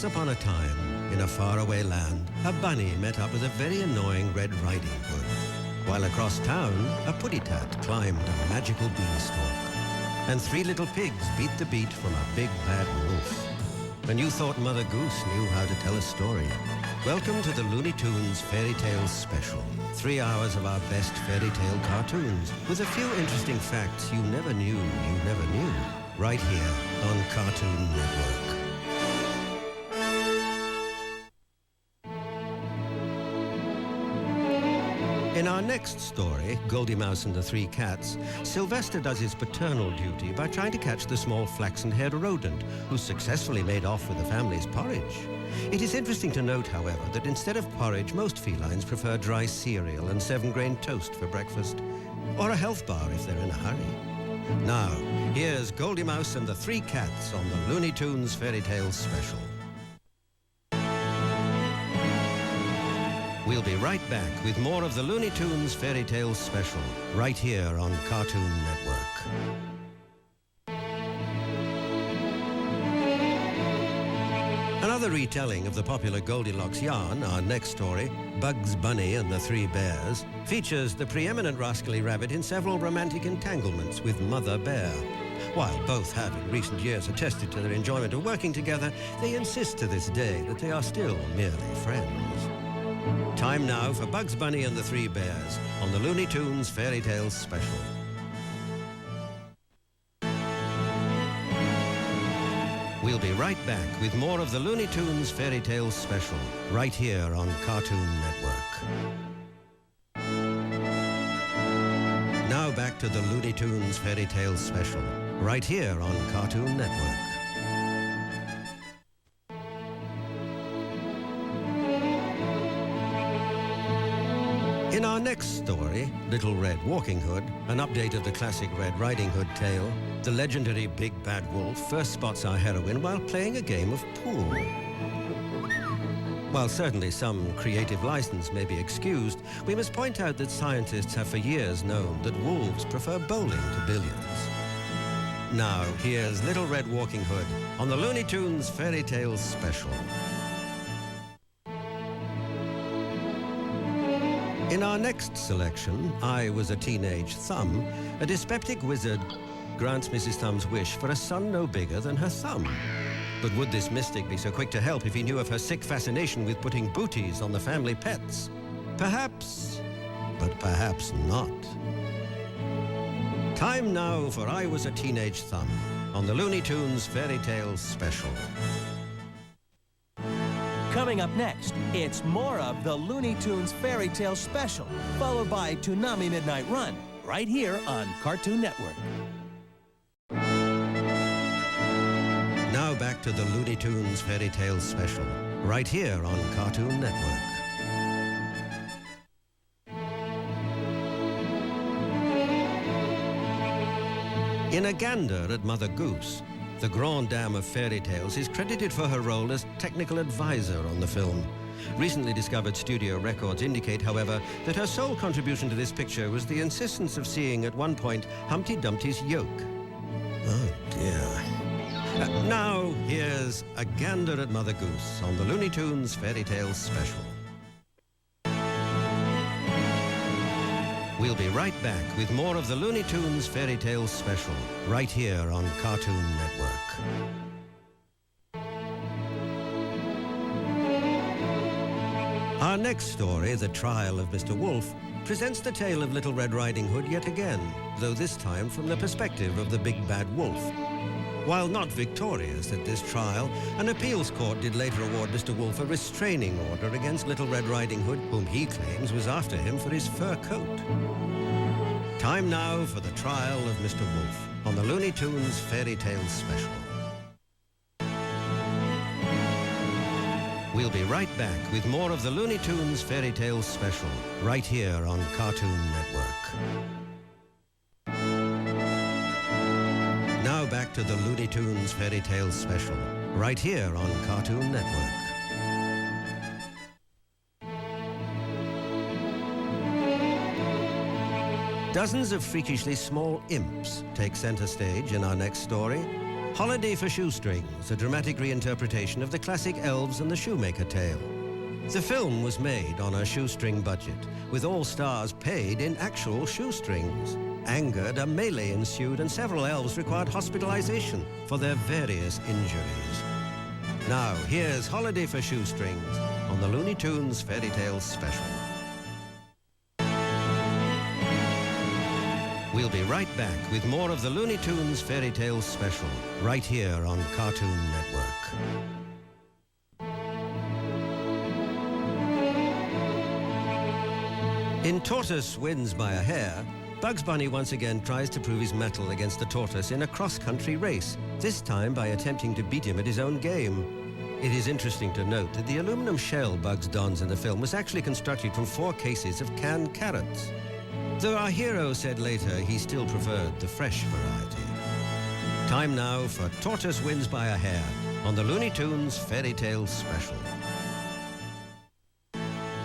Once upon a time, in a faraway land, a bunny met up with a very annoying Red Riding Hood. While across town, a puddy-tat climbed a magical beanstalk. And 3 little pigs beat the beat from a big bad wolf. When you thought Mother Goose knew how to tell a story, welcome to the Looney Tunes Fairy Tales Special. 3 hours of our best fairy tale cartoons, with a few interesting facts you never knew, right here on Cartoon Network. In our next story, Goldie Mouse and the 3 Cats, Sylvester does his paternal duty by trying to catch the small flaxen-haired rodent who successfully made off with the family's porridge. It is interesting to note, however, that instead of porridge, most felines prefer dry cereal and 7-grain toast for breakfast, or a health bar if they're in a hurry. Now, here's Goldie Mouse and the 3 Cats on the Looney Tunes Fairy Tales Special. We'll be right back with more of the Looney Tunes Fairy Tales Special, right here on Cartoon Network. Another retelling of the popular Goldilocks yarn, our next story, Bugs Bunny and the 3 Bears, features the preeminent rascally rabbit in several romantic entanglements with Mother Bear. While both have in recent years attested to their enjoyment of working together, they insist to this day that they are still merely friends. Time now for Bugs Bunny and the 3 Bears on the Looney Tunes Fairy Tales Special. We'll be right back with more of the Looney Tunes Fairy Tales Special, right here on Cartoon Network. Now back to the Looney Tunes Fairy Tales Special, right here on Cartoon Network. In our next story, Little Red Walking Hood, an update of the classic Red Riding Hood tale, the legendary Big Bad Wolf first spots our heroine while playing a game of pool. While certainly some creative license may be excused, we must point out that scientists have for years known that wolves prefer bowling to billiards. Now, here's Little Red Walking Hood on the Looney Tunes Fairy Tales Special. In our next selection, I Was a Teenage Thumb, a dyspeptic wizard grants Mrs. Thumb's wish for a son no bigger than her thumb. But would this mystic be so quick to help if he knew of her sick fascination with putting booties on the family pets? Perhaps, but perhaps not. Time now for I Was a Teenage Thumb on the Looney Tunes Fairy Tales Special. Coming up next, it's more of the Looney Tunes Fairy Tale Special, followed by Toonami Midnight Run, right here on Cartoon Network. Now back to the Looney Tunes Fairy Tale Special, right here on Cartoon Network. In A Gander at Mother Goose, the grande dame of fairy tales is credited for her role as technical advisor on the film. Recently discovered studio records indicate, however, that her sole contribution to this picture was the insistence of seeing at one point Humpty Dumpty's yoke. Oh dear. Now, here's A Gander at Mother Goose on the Looney Tunes Fairy Tales Special. We'll be right back with more of the Looney Tunes Fairy Tales Special, right here on Cartoon Network. Our next story, The Trial of Mr. Wolf, presents the tale of Little Red Riding Hood yet again, though this time from the perspective of the Big Bad Wolf. While not victorious at this trial, an appeals court did later award Mr. Wolf a restraining order against Little Red Riding Hood, whom he claims was after him for his fur coat. Time now for the trial of Mr. Wolf on the Looney Tunes Fairy Tales Special. We'll be right back with more of the Looney Tunes Fairy Tales Special, right here on Cartoon Network. Now back to the Looney Tunes Fairy Tales Special, right here on Cartoon Network. Dozens of freakishly small imps take center stage in our next story. Holiday for Shoestrings, a dramatic reinterpretation of the classic Elves and the Shoemaker tale. The film was made on a shoestring budget, with all stars paid in actual shoestrings. Angered, a melee ensued and several elves required hospitalization for their various injuries. Now, here's Holiday for Shoestrings on the Looney Tunes Fairy Tales Special. We'll be right back with more of the Looney Tunes Fairy Tales Special, right here on Cartoon Network. In Tortoise Wins by a Hair, Bugs Bunny once again tries to prove his mettle against the tortoise in a cross-country race, this time by attempting to beat him at his own game. It is interesting to note that the aluminum shell Bugs dons in the film was actually constructed from 4 cases of canned carrots. Though our hero said later he still preferred the fresh variety. Time now for Tortoise Wins by a Hair on the Looney Tunes Fairy Tales Special.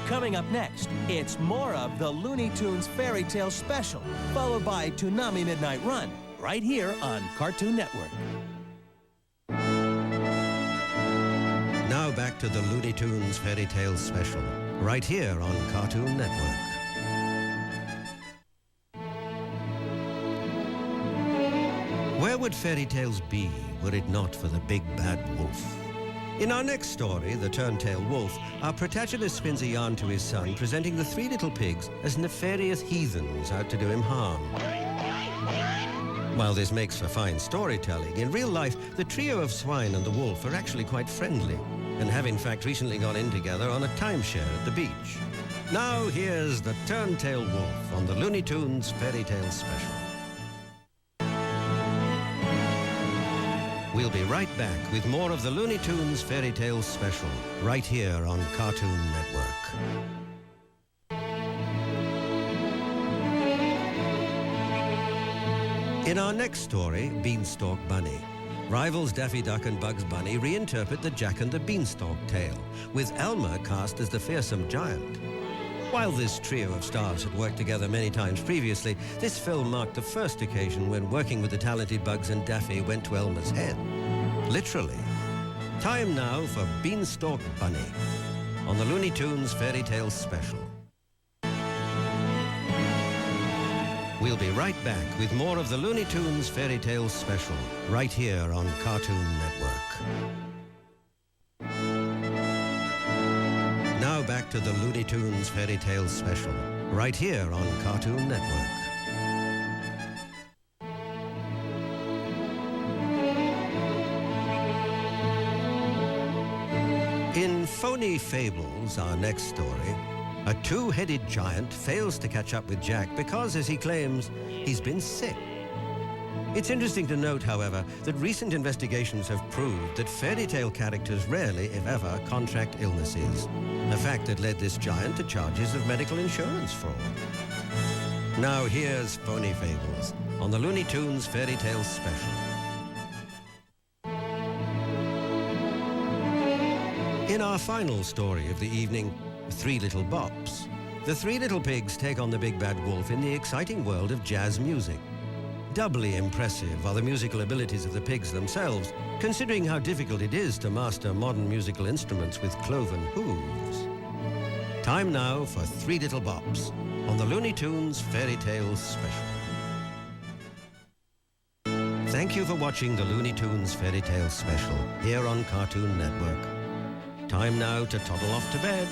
Coming up next, it's more of the Looney Tunes Fairy Tale Special, followed by Toonami Midnight Run, right here on Cartoon Network. Now back to the Looney Tunes Fairy Tales Special, right here on Cartoon Network. Where would fairy tales be were it not for the big bad wolf? In our next story, The Turntail Wolf, our protagonist spins a yarn to his son, presenting the 3 little pigs as nefarious heathens out to do him harm. While this makes for fine storytelling, in real life, the trio of swine and the wolf are actually quite friendly, and have in fact recently gone in together on a timeshare at the beach. Now here's The Turntail Wolf on the Looney Tunes Fairy Tale Special. We'll be right back with more of the Looney Tunes Fairy Tales Special, right here on Cartoon Network. In our next story, Beanstalk Bunny, rivals Daffy Duck and Bugs Bunny reinterpret the Jack and the Beanstalk tale, with Elmer cast as the fearsome giant. While this trio of stars had worked together many times previously, this film marked the first occasion when working with the talented Bugs and Daffy went to Elmer's head. Literally. Time now for Beanstalk Bunny on the Looney Tunes Fairy Tales Special. We'll be right back with more of the Looney Tunes Fairy Tales Special, right here on Cartoon Network. Now back to the Looney Tunes Fairy Tales Special, right here on Cartoon Network. In Phony Fables, our next story, a 2-headed giant fails to catch up with Jack because, as he claims, he's been sick. It's interesting to note, however, that recent investigations have proved that fairy tale characters rarely, if ever, contract illnesses, a fact that led this giant to charges of medical insurance fraud. Now here's Phony Fables on the Looney Tunes Fairy Tales Special. In our final story of the evening, 3 Little Bops, the 3 little pigs take on the big bad wolf in the exciting world of jazz music. Doubly impressive are the musical abilities of the pigs themselves, considering how difficult it is to master modern musical instruments with cloven hooves. Time now for 3 Little Bops on the Looney Tunes Fairy Tales Special. Thank you for watching the Looney Tunes Fairy Tales Special here on Cartoon Network. Time now to toddle off to bed.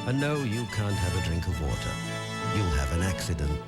And no, you can't have a drink of water. You'll have an accident.